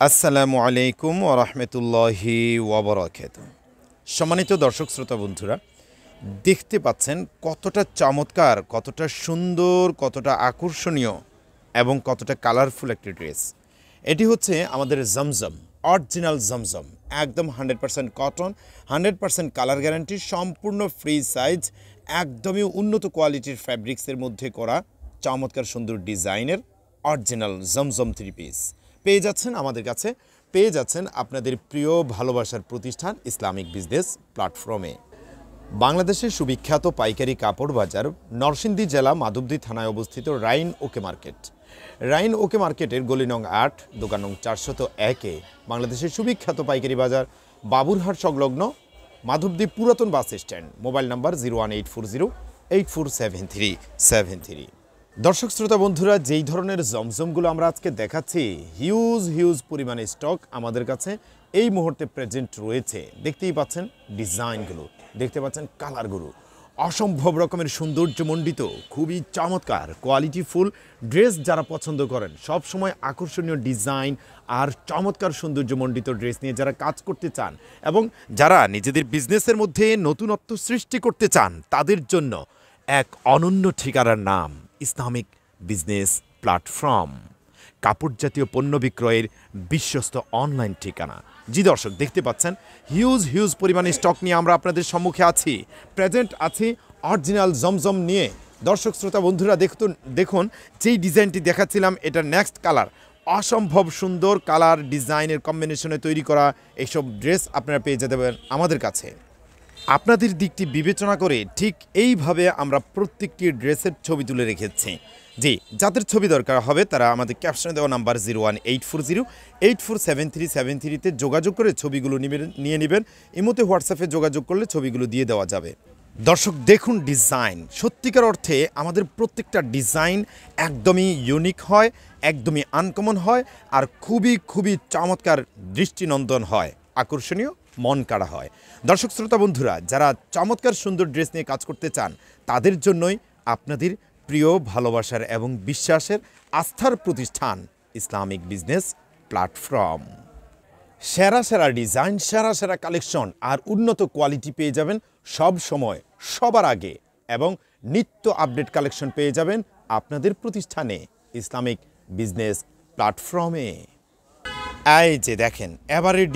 আসসালামু আলাইকুম ওয়া রাহমাতুল্লাহি ওয়া বারাকাতুহু। সম্মানিত দর্শক শ্রোতা বন্ধুরা, দেখতে পাচ্ছেন কতটা চমৎকার, কতটা সুন্দর, কতটা আকর্ষণীয় এবং কতটা কালারফুল একটি ড্রেস। এটি হচ্ছে আমাদের জমজম, অরিজিনাল জমজম, একদম 100% কটন, 100% কালার গ্যারান্টি, সম্পূর্ণ ফ্রি সাইজ, একদমই উন্নত কোয়ালিটির ফ্যাব্রিক্সের মধ্যে করা চমৎকার সুন্দর ডিজাইনের অরিজিনাল জমজম থ্রি পিস পেয়ে যাচ্ছেন আমাদের কাছে, পেয়ে যাচ্ছেন আপনাদের প্রিয় ভালোবাসার প্রতিষ্ঠান ইসলামিক বিজনেস প্ল্যাটফর্মে। বাংলাদেশের সুবিখ্যাত পাইকারি কাপড় বাজার নরসিংদী জেলা মাধবদী থানায় অবস্থিত রাইন ওকে মার্কেট। রাইন ওকে মার্কেটের গলি নং 8, দোকান নং 401-এ বাংলাদেশের সুবিখ্যাত পাইকারি বাজার বাবুরহাট সংলগ্ন মাধবদী পুরাতন বাস স্ট্যান্ড। Mobile number 01840847373। দর্শক শ্রোতা বন্ধুরা, যেই ধরনের জমজমগুলো আমরা আজকে দেখাচ্ছি, হিউজ পরিমাণে স্টক আমাদের কাছে এই মুহূর্তে প্রেজেন্ট রয়েছে। দেখতেই পাচ্ছেন ডিজাইনগুলো, দেখতে পাচ্ছেন কালারগুলো, অসম্ভব রকমের সৌন্দর্যমণ্ডিত, খুবই চমৎকার কোয়ালিটিফুল ড্রেস। যারা পছন্দ করেন সব সময় আকর্ষণীয় ডিজাইন আর চমৎকার সৌন্দর্যমণ্ডিত ড্রেস নিয়ে যারা কাজ করতে চান এবং যারা নিজেদের বিজনেসের মধ্যে নতুনত্ব সৃষ্টি করতে চান, তাদের জন্য এক অনন্য ঠিকানার নাম ইসলামিক বিজনেস প্ল্যাটফর্ম, কাপড় জাতীয় পণ্য বিক্রয়ের বিশ্বস্ত অনলাইন ঠিকানা। জি দর্শক, দেখতে পাচ্ছেন হিউজ পরিমাণে স্টক নিয়ে আমরা আপনাদের সম্মুখে আছি, প্রেজেন্ট আছি অরিজিনাল জমজম নিয়ে। দর্শক শ্রোতা বন্ধুরা, দেখুন যেই ডিজাইনটি দেখাচ্ছিলাম, এটা নেক্সট কালার, অসম্ভব সুন্দর কালার ডিজাইনের কম্বিনেশনে তৈরি করা এইসব ড্রেস আপনারা পেয়ে যেতে পারেন আমাদের কাছে। আপনাদের দিকটি বিবেচনা করে ঠিক এইভাবে আমরা প্রত্যেকটি ড্রেসের ছবি তুলে রেখেছি। জি, যাদের ছবি দরকার হবে তারা আমাদের ক্যাপশনে দেওয়া নাম্বার 01840847373-তে যোগাযোগ করে ছবিগুলো নিয়ে নেবেন। ইমোতে হোয়াটসঅ্যাপে যোগাযোগ করলে ছবিগুলো দিয়ে দেওয়া যাবে। দর্শক দেখুন ডিজাইন, সত্যিকার অর্থে আমাদের প্রত্যেকটা ডিজাইন একদমই ইউনিক হয়, একদমই আনকমন হয়, আর খুবই চমৎকার দৃষ্টিনন্দন হয়, আকর্ষণীয়, মন কাড়া হয়। দর্শক শ্রোতা বন্ধুরা, যারা চমৎকার সুন্দর ড্রেস নিয়ে কাজ করতে চান, তাদের জন্যই আপনাদের প্রিয় ভালোবাসার এবং বিশ্বাসের আস্থার প্রতিষ্ঠান ইসলামিক বিজনেস প্ল্যাটফর্ম। সেরা ডিজাইন, সেরা কালেকশন আর উন্নত কোয়ালিটি পেয়ে যাবেন সব সময়, সবার আগে, এবং নিত্য আপডেট কালেকশন পেয়ে যাবেন আপনাদের প্রতিষ্ঠানে ইসলামিক বিজনেস প্ল্যাটফর্মে। এই যে দেখেন, এবারের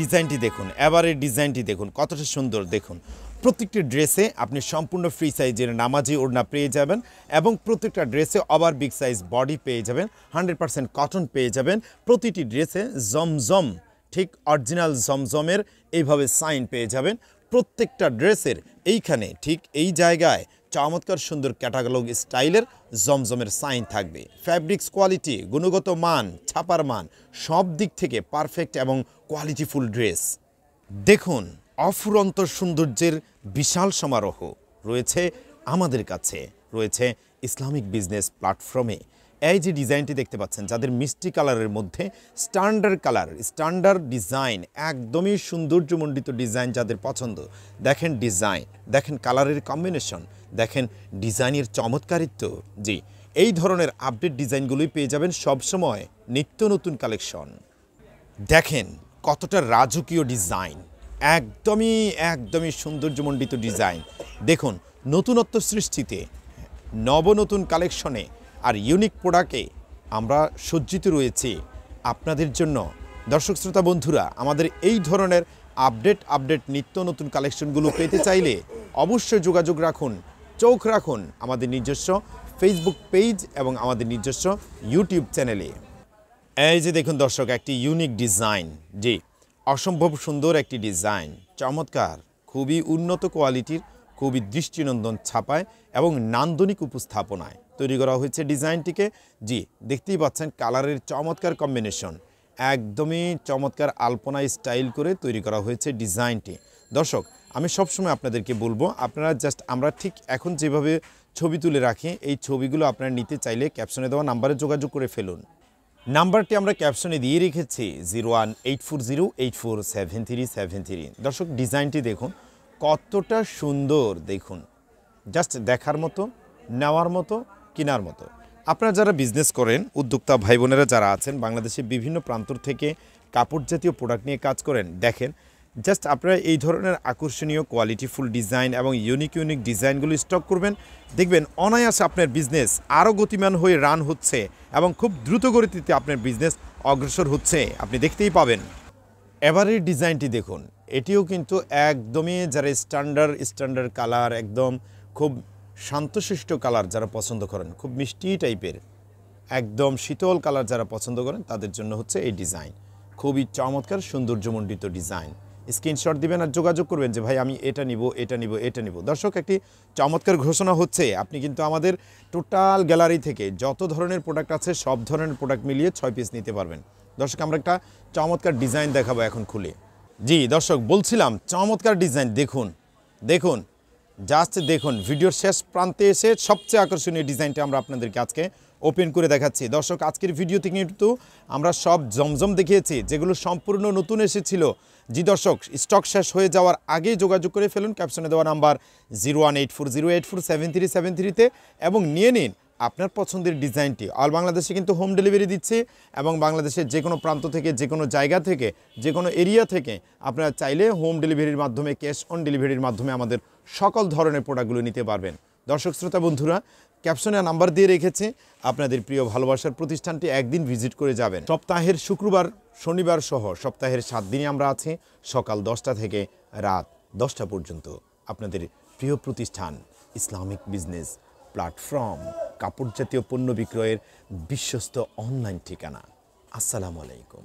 ডিজাইনটি দেখুন কতটা সুন্দর। দেখুন প্রত্যেকটি ড্রেসে আপনি সম্পূর্ণ ফ্রি সাইজের নামাজি ওড়না পেয়ে যাবেন এবং প্রত্যেকটা ড্রেসে ওভার বিগ সাইজ বডি পেয়ে যাবেন, 100% কটন পেয়ে যাবেন। প্রতিটি ড্রেসে জমজম, ঠিক অরিজিনাল জমজমের এইভাবে সাইন পেয়ে যাবেন। প্রত্যেকটা ড্রেসের এইখানে ঠিক এই জায়গায় চমৎকার সুন্দর ক্যাটালগ স্টাইলের জমজমের সাইন থাকবে। ফ্যাব্রিক্স কোয়ালিটি, গুণগত মান, ছাপার মান, সব দিক থেকে পারফেক্ট এবং কোয়ালিটিফুল ড্রেস। দেখুন অফুরন্ত সৌন্দর্যের বিশাল সমারোহ রয়েছে আমাদের কাছে, রয়েছে ইসলামিক বিজনেস প্ল্যাটফর্মে। এই যে ডিজাইনটি দেখতে পাচ্ছেন, যাদের মিষ্টি কালারের মধ্যে স্ট্যান্ডার্ড কালার, স্ট্যান্ডার্ড ডিজাইন, একদমই সৌন্দর্যমণ্ডিত ডিজাইন যাদের পছন্দ, দেখেন ডিজাইন, দেখেন কালারের কম্বিনেশন, দেখেন ডিজাইনের চমৎকারিত্ব। জি, এই ধরনের আপডেট ডিজাইনগুলোই পেয়ে যাবেন সবসময়, নিত্য নতুন কালেকশন। দেখেন কতটা রাজকীয় ডিজাইন, একদমই সৌন্দর্যমণ্ডিত ডিজাইন। দেখুন নতুনত্ব সৃষ্টিতে, নবনতুন কালেকশনে আর ইউনিক প্রোডাক্টে আমরা সজ্জিত রয়েছি আপনাদের জন্য। দর্শক শ্রোতা বন্ধুরা, আমাদের এই ধরনের আপডেট নিত্য নতুন কালেকশনগুলো পেতে চাইলে অবশ্যই যোগাযোগ রাখুন, চোখ রাখুন আমাদের নিজস্ব ফেসবুক পেজ এবং আমাদের নিজস্ব ইউটিউব চ্যানেলে। এই যে দেখুন দর্শক, একটি ইউনিক ডিজাইন, জি অসম্ভব সুন্দর একটি ডিজাইন, চমৎকার, খুবই উন্নত কোয়ালিটির, খুবই দৃষ্টিনন্দন ছাপায় এবং নান্দনিক উপস্থাপনায় তৈরি করা হয়েছে ডিজাইনটিকে। জি, দেখতেই পাচ্ছেন কালারের চমৎকার কম্বিনেশন, একদমই চমৎকার আলপনা স্টাইল করে তৈরি করা হয়েছে ডিজাইনটি। দর্শক, আমি সবসময় আপনাদেরকে বলবো, আপনারা জাস্ট আমরা ঠিক এখন যেভাবে ছবি তুলে রাখি, এই ছবিগুলো আপনারা নিতে চাইলে ক্যাপশনে দেওয়া নাম্বারে যোগাযোগ করে ফেলুন। নাম্বারটি আমরা ক্যাপশনে দিয়ে রেখেছি 01840847373। দর্শক ডিজাইনটি দেখুন কতটা সুন্দর, দেখুন জাস্ট দেখার মতো, নেওয়ার মতো, কেনার মতো। আপনারা যারা বিজনেস করেন, উদ্যোক্তা ভাই বোনেরা যারা আছেন, বাংলাদেশের বিভিন্ন প্রান্ত থেকে কাপড় জাতীয় প্রোডাক্ট নিয়ে কাজ করেন, দেখেন জাস্ট আপনারা এই ধরনের আকর্ষণীয় কোয়ালিটিফুল ডিজাইন এবং ইউনিক ডিজাইনগুলো স্টক করবেন, দেখবেন অনায়াসে আপনার বিজনেস আরও গতিমান হয়ে রান হচ্ছে এবং খুব দ্রুত গতিতে আপনার বিজনেস অগ্রসর হচ্ছে, আপনি দেখতেই পাবেন। এবারের ডিজাইনটি দেখুন, এটিও কিন্তু একদমই যারা স্ট্যান্ডার্ড কালার, একদম খুব শান্তশিষ্ট কালার যারা পছন্দ করেন, খুব মিষ্টি টাইপের একদম শীতল কালার যারা পছন্দ করেন, তাদের জন্য হচ্ছে এই ডিজাইন। খুবই চমৎকার সৌন্দর্যমণ্ডিত ডিজাইন। স্ক্রিনশট দিবেন আর যোগাযোগ করবেন যে ভাই আমি এটা নিব। দর্শক, একটি চমৎকার ঘোষণা হচ্ছে, আপনি কিন্তু আমাদের টোটাল গ্যালারি থেকে যত ধরনের প্রোডাক্ট আছে সব ধরনের প্রোডাক্ট মিলিয়ে 6 পিস নিতে পারবেন। দর্শক, আমরা একটা চমৎকার ডিজাইন দেখাবো এখন খুলে। জি দর্শক, বলছিলাম চমৎকার ডিজাইন। দেখুন জাস্ট দেখুন, ভিডিওর শেষ প্রান্তে এসে সবচেয়ে আকর্ষণীয় ডিজাইনটা আমরা আপনাদেরকে আজকে ওপেন করে দেখাচ্ছি। দর্শক, আজকের ভিডিওতে কিন্তু আমরা সব জমজম দেখিয়েছি যেগুলো সম্পূর্ণ নতুন এসেছিল। জি দর্শক, স্টক শেষ হয়ে যাওয়ার আগেই যোগাযোগ করে ফেলুন ক্যাপশনে দেওয়া নাম্বার 01840847373-তে এবং নিয়ে নিন আপনার পছন্দের ডিজাইনটি। অল বাংলাদেশে কিন্তু হোম ডেলিভারি দিচ্ছি এবং বাংলাদেশের যে কোনো প্রান্ত থেকে, যে কোনো জায়গা থেকে, যে কোনো এরিয়া থেকে আপনারা চাইলে হোম ডেলিভারির মাধ্যমে, ক্যাশ অন ডেলিভারির মাধ্যমে আমাদের সকল ধরনের প্রোডাক্টগুলো নিতে পারবেন। দর্শক শ্রোতা বন্ধুরা, ক্যাপশনে নাম্বার দিয়ে রেখেছি, আপনাদের প্রিয় ভালোবাসার প্রতিষ্ঠানটি একদিন ভিজিট করে যাবেন। সপ্তাহের শুক্রবার, শনিবার সহ সপ্তাহের 7 দিনে আমরা আছি, সকাল 10টা থেকে রাত 10টা পর্যন্ত। আপনাদের প্রিয় প্রতিষ্ঠান ইসলামিক বিজনেস প্ল্যাটফর্ম, কাপড় জাতীয় পণ্য বিক্রয়ের বিশ্বস্ত অনলাইন ঠিকানা। আসসালামু আলাইকুম।